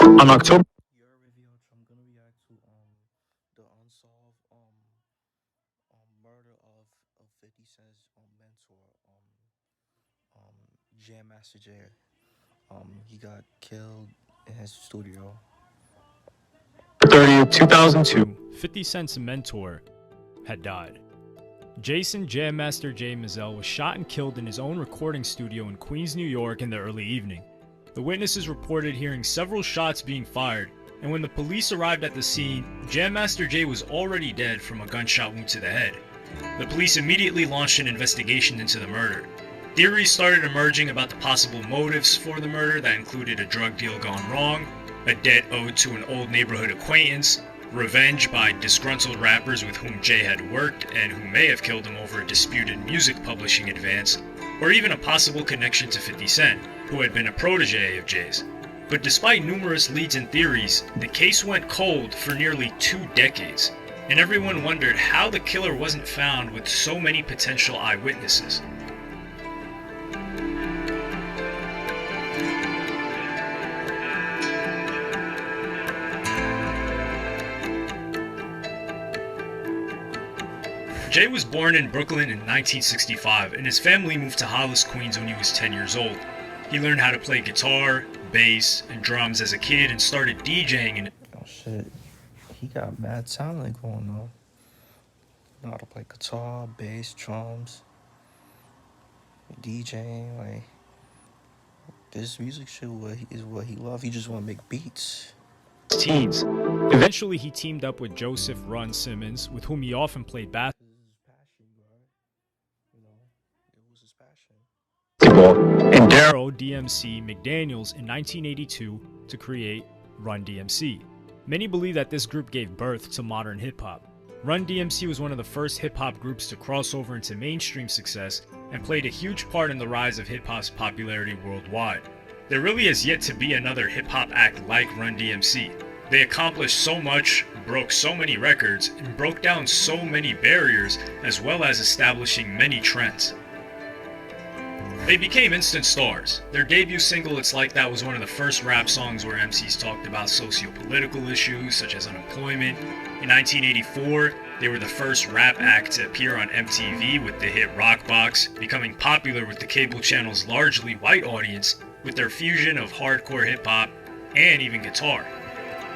On October Your review, I'm gonna react to the unsolved murder of 50 Cent's mentor um Jam Master Jay. He got killed in his studio. 30th, 2002, 50 Cent's mentor had died. Jason Jam Master Jay Mizell was shot and killed in his own recording studio in Queens, New York in the early evening. The witnesses reported hearing several shots being fired, and when the police arrived at the scene, Jam Master Jay was already dead from a gunshot wound to the head. The police immediately launched an investigation into the murder. Theories started emerging about the possible motives for the murder that included a drug deal gone wrong, a debt owed to an old neighborhood acquaintance, revenge by disgruntled rappers with whom Jay had worked and who may have killed him over a disputed music publishing advance, or even a possible connection to 50 Cent, who had been a protege of Jay's. But despite numerous leads and theories, the case went cold for nearly 2 decades, and everyone wondered how the killer wasn't found with so many potential eyewitnesses. Jay was born in Brooklyn in 1965, and his family moved to Hollis, Queens when he was 10 years old. He learned how to play guitar, bass, and drums as a kid and started DJing in. Oh shit, he got mad talent going on. Know how to play guitar, bass, drums, DJing. Like this music shit, is what he loves. He just want to make beats. Teens. Eventually, he teamed up with Joseph Run Simmons, with whom he often played basketball. It was his passion. and Darryl DMC McDaniels in 1982 to create Run DMC. Many believe that this group gave birth to modern hip hop. Run DMC was one of the first hip hop groups to cross over into mainstream success and played a huge part in the rise of hip hop's popularity worldwide. There really has yet to be another hip hop act like Run DMC. They accomplished so much, broke so many records, and broke down so many barriers, as well as establishing many trends. They became instant stars. Their debut single, It's Like That, was one of the first rap songs where MCs talked about socio-political issues such as unemployment. In 1984, they were the first rap act to appear on MTV with the hit Rock Box, becoming popular with the cable channel's largely white audience with their fusion of hardcore hip-hop and even guitar.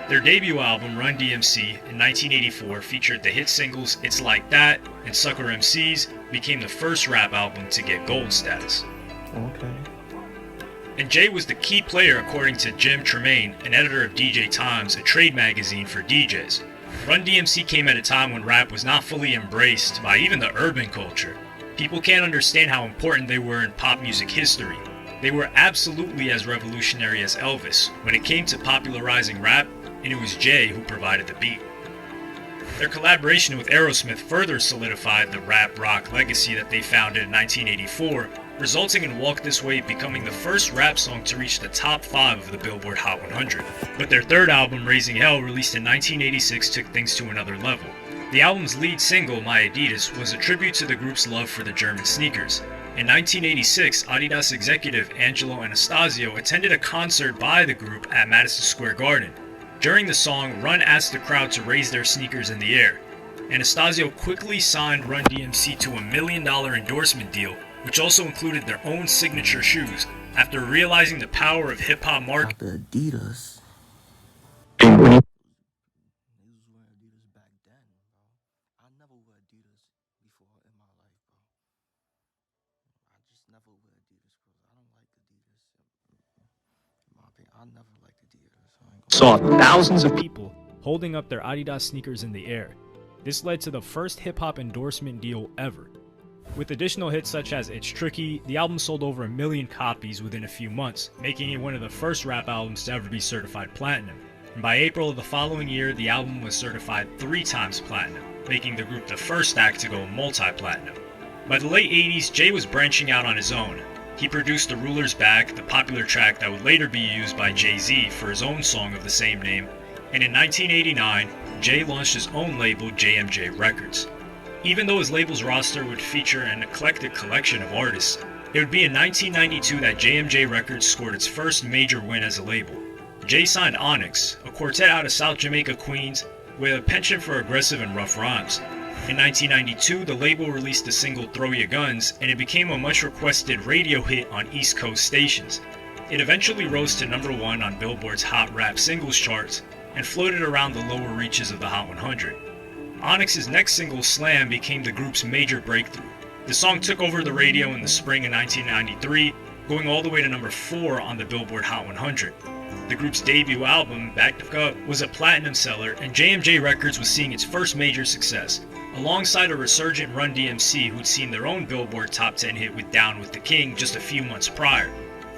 Their debut album, Run DMC, in 1984 featured the hit singles It's Like That and Sucker MCs, became the first rap album to get gold status. Okay. And Jay was the key player according to Jim Tremaine, an editor of DJ Times, a trade magazine for DJs. Run DMC came at a time when rap was not fully embraced by even the urban culture. People can't understand how important they were in pop music history. They were absolutely as revolutionary as Elvis when it came to popularizing rap, and it was Jay who provided the beat. Their collaboration with Aerosmith further solidified the rap rock legacy that they founded in 1984, resulting in Walk This Way becoming the first rap song to reach the top 5 of the Billboard Hot 100. But their third album, Raising Hell, released in 1986, took things to another level. The album's lead single, My Adidas, was a tribute to the group's love for the German sneakers. In 1986, Adidas executive Angelo Anastasio attended a concert by the group at Madison Square Garden. During the song, Run asked the crowd to raise their sneakers in the air. Anastasio quickly signed Run DMC to a $1 million endorsement deal, which also included their own signature shoes, after realizing the power of hip-hop marketing. The Adidas. when he Niggas was wearing Adidas back then, bro. I never wore Adidas before in my life, bro. I just never wear Adidas, bro. I don't like Adidas. In my opinion, I never liked Adidas. I ain't saw gonna thousands of People holding up their Adidas sneakers in the air. This led to the first hip-hop endorsement deal ever. With additional hits such as It's Tricky, the album sold over 1 million copies within a few months, making it one of the first rap albums to ever be certified platinum. And by April of the following year, the album was certified 3 times platinum, making the group the first act to go multi-platinum. By the late 80s, Jay was branching out on his own. He produced The Ruler's Back, the popular track that would later be used by Jay-Z for his own song of the same name, and in 1989, Jay launched his own label, JMJ Records. Even though his label's roster would feature an eclectic collection of artists, it would be in 1992 that JMJ Records scored its first major win as a label. Jay signed Onyx, a quartet out of South Jamaica, Queens, with a penchant for aggressive and rough rhymes. In 1992, the label released the single Throw Your Guns, and it became a much requested radio hit on East Coast stations. It eventually rose to number 1 on Billboard's Hot Rap Singles charts and floated around the lower reaches of the Hot 100. Onyx's next single, Slam, became the group's major breakthrough. The song took over the radio in the spring of 1993, going all the way to number 4 on the Billboard Hot 100. The group's debut album, Back Up, was a platinum seller, and JMJ Records was seeing its first major success, alongside a resurgent Run DMC who'd seen their own Billboard Top 10 hit with Down with the King just a few months prior.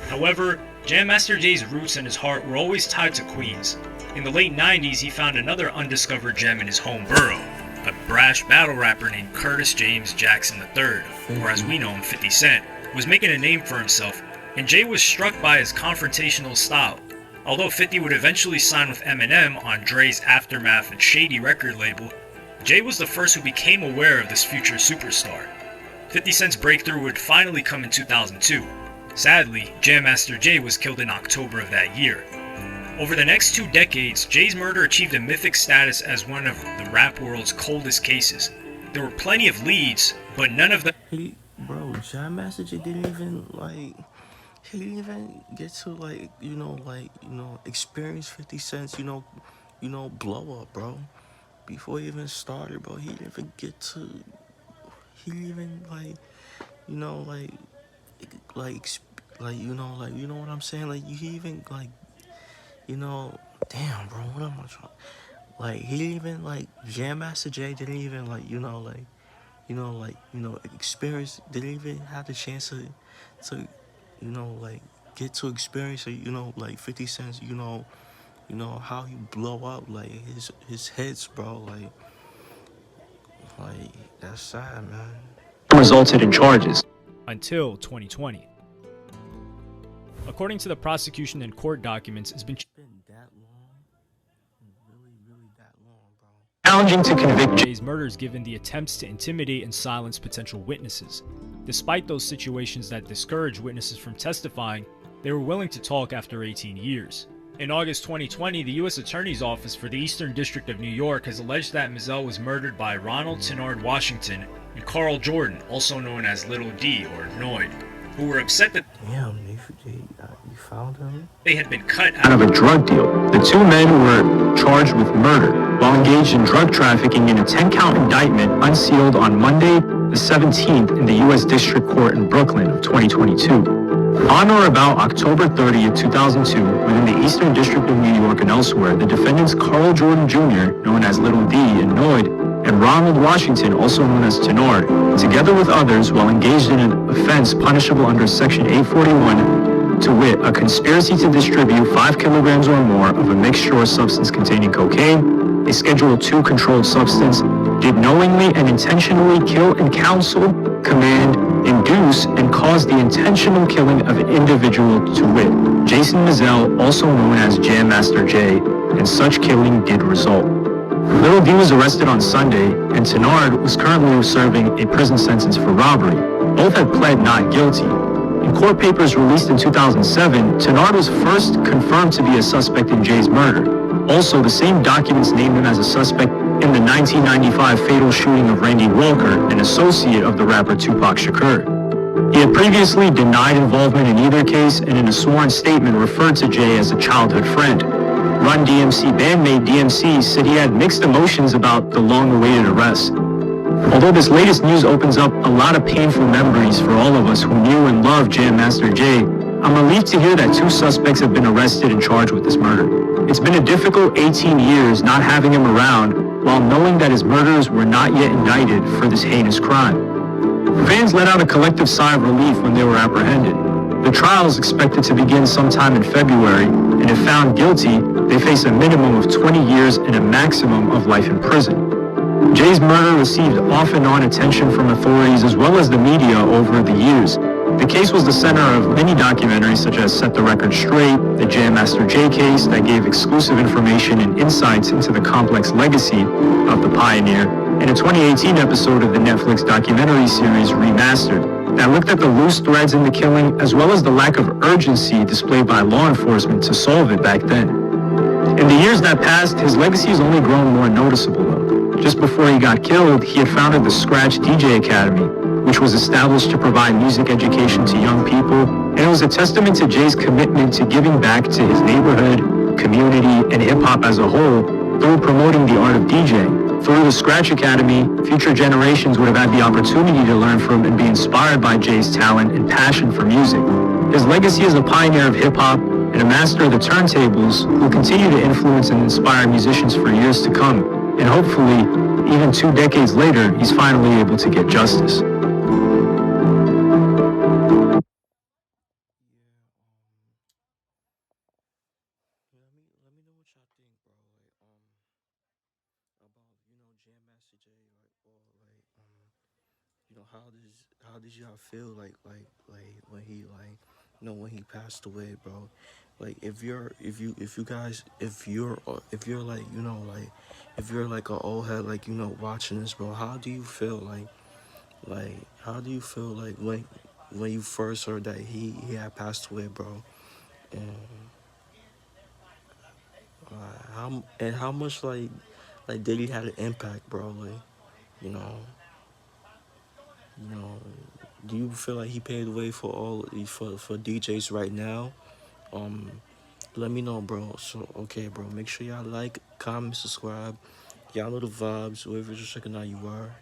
However, Jam Master Jay's roots and his heart were always tied to Queens. In the late 90s, he found another undiscovered gem in his home borough, a brash battle rapper named Curtis James Jackson III, or as we know him, 50 Cent, was making a name for himself, and Jay was struck by his confrontational style. Although 50 would eventually sign with Eminem on Dre's Aftermath and Shady record label, Jay was the first who became aware of this future superstar. 50 Cent's breakthrough would finally come in 2002. Sadly, Jam Master Jay was killed in October of that year. Over the next 2 decades, Jay's murder achieved a mythic status as one of the rap world's coldest cases. There were plenty of leads, but none of them... Bro, Jam Master Jay didn't even, he didn't even get to, experience 50 Cent's, blow up, bro. Before he even started, bro, he didn't even get to, you know what I'm saying? Damn, bro, what am I trying? He didn't even, Jam Master Jay didn't even, experience, didn't even have the chance to get to experience, 50 Cent's, how he blow up, his hits, bro, that's sad, man. Resulted in charges. Until 2020. According to the prosecution and court documents, it's been that long, really that long, bro. Challenging to convict Jay's murders given the attempts to intimidate and silence potential witnesses. Despite those situations that discouraged witnesses from testifying, they were willing to talk after 18 years. In August 2020, the U.S. Attorney's Office for the Eastern District of New York has alleged that Mizell was murdered by Ronald Tenard Washington and Carl Jordan, also known as Little D or Noid, who were upset that you found him? They had been cut out of a drug deal. The 2 men were charged with murder while engaged in drug trafficking in a 10-count indictment unsealed on Monday, the 17th in the U.S. District Court in Brooklyn of 2022. On or about October 30th, 2002, within the Eastern District of New York and elsewhere, the defendants Carl Jordan Jr., known as Little D and Noid, and Ronald Washington, also known as Tenard, together with others, while engaged in an offense punishable under Section 841, to wit, a conspiracy to distribute 5 kilograms or more of a mixture or substance containing cocaine, a Schedule II controlled substance, did knowingly and intentionally kill and counsel, command, induce, and cause the intentional killing of an individual, to wit, Jason Mizell, also known as Jam Master Jay, and such killing did result. Little D was arrested on Sunday, and Tenard was currently serving a prison sentence for robbery. Both had pled not guilty. In court papers released in 2007, Tenard was first confirmed to be a suspect in Jay's murder. Also, the same documents named him as a suspect in the 1995 fatal shooting of Randy Walker, an associate of the rapper Tupac Shakur. He had previously denied involvement in either case, and in a sworn statement referred to Jay as a childhood friend. Run DMC bandmate DMC said he had mixed emotions about the long-awaited arrest. Although this latest news opens up a lot of painful memories for all of us who knew and loved Jam Master Jay, I'm relieved to hear that 2 suspects have been arrested and charged with this murder. It's been a difficult 18 years not having him around, while knowing that his murderers were not yet indicted for this heinous crime. Fans let out a collective sigh of relief when they were apprehended. The trial is expected to begin sometime in February, and if found guilty, they face a minimum of 20 years and a maximum of life in prison. Jay's murder received off and on attention from authorities as well as the media over the years. The case was the center of many documentaries such as Set the Record Straight, the Jam Master Jay case that gave exclusive information and insights into the complex legacy of the pioneer, and a 2018 episode of the Netflix documentary series Remastered that looked at the loose threads in the killing as well as the lack of urgency displayed by law enforcement to solve it back then. that passed, his legacy has only grown more noticeable though. Just before he got killed, he had founded the Scratch DJ Academy, which was established to provide music education to young people, and it was a testament to Jay's commitment to giving back to his neighborhood, community, and hip-hop as a whole through promoting the art of DJing. Through the Scratch Academy, future generations would have had the opportunity to learn from and be inspired by Jay's talent and passion for music. His legacy as a pioneer of hip-hop and a master of the turntables will continue to influence and inspire musicians for years to come. And hopefully, even 2 decades later, he's finally able to get justice. Yeah, let me know what y'all think, bro. About Jam Master Jay, how did y'all feel like when he when he passed away, bro? Like if you guys if you're like if you're like an old head watching this, bro, how do you feel how do you feel when you first heard that he had passed away, bro? And how much did he had an impact, bro? You know, you know, do you feel like he paved the way for for DJs right now? Um, Let me know, bro. So okay, bro. Make sure y'all like, comment, subscribe. Y'all know the vibes. Wherever you're checking out, you are.